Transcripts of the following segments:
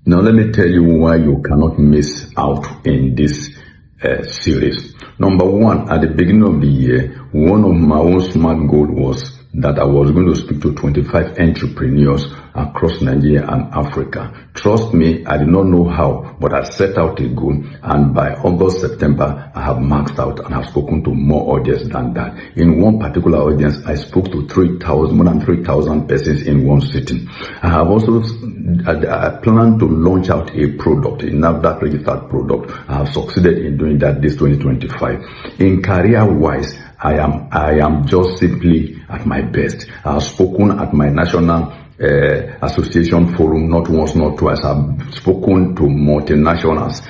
Now let me tell you why you cannot miss out in this series. Number one, at the beginning of the year, one of my own smart goals was that I was going to speak to 25 entrepreneurs across Nigeria and Africa. Trust me, I did not know how, but I set out a goal, and by August, September, I have maxed out and have spoken to more audience than that. In one particular audience, I spoke to more than 3,000 persons in one sitting. I have also I plan to launch out a product, a NAFDAC registered product. I have succeeded in doing that this 2025. In career-wise, I am just simply at my best. I have spoken at my national association forum not once, not twice. I've spoken to multinationals,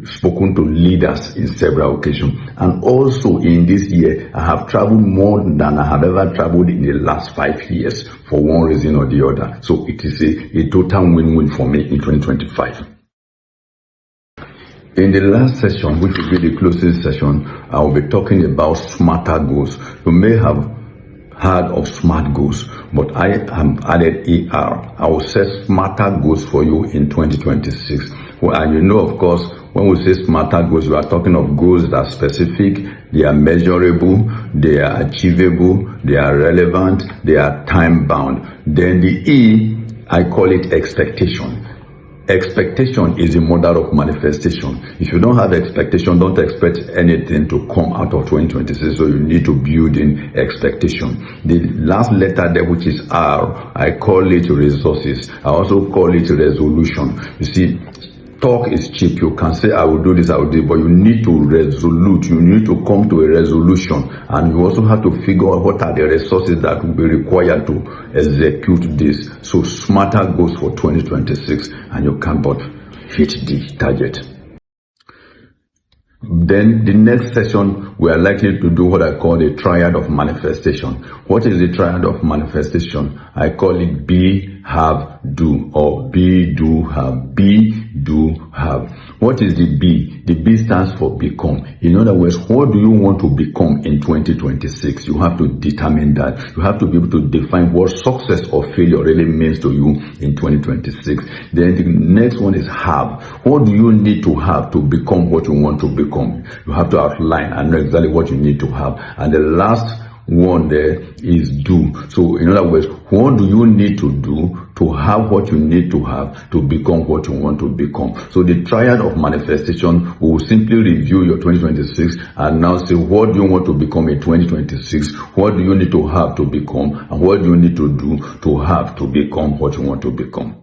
spoken to leaders in several occasions. And also in this year, I have traveled more than I have ever traveled in the last 5 years for one reason or the other. So it is a total win-win for me in 2025. In the last session, which will be the closing session, I will be talking about smarter goals. You may have heard of SMART goals, but I have added ER. I will set smarter goals for you in 2026. Well, and of course, when we say smarter goals, we are talking of goals that are specific, they are measurable, they are achievable, they are relevant, they are time-bound. Then the E, I call it expectation. Expectation is the mother of manifestation. If you don't have expectation, don't expect anything to come out of 2026. So you need to build in expectation. The last letter there, which is R, I call it resources. I also call it resolution. You see, talk is cheap. You can say, I will do this, I will do it, but you need to resolute. You need to come to a resolution. And you also have to figure out what are the resources that will be required to execute this. So smarter goals for 2026, and you can but hit the target. Then the next session, we are likely to do what I call the triad of manifestation. What is the triad of manifestation? I call it be, have, do, or be, do, have. Be, do, have. What is the B? The B stands for become. In other words, what do you want to become in 2026? You have to determine that. You have to be able to define what success or failure really means to you in 2026. Then the next one is have. What do you need to have to become what you want to become? You have to outline and know exactly what you need to have. And the last one there is do. So in other words, what do you need to do to have what you need to have to become what you want to become? So the triad of manifestation will simply review your 2026 and now say, what do you want to become in 2026? What do you need to have to become? And what do you need to do to have to become what you want to become?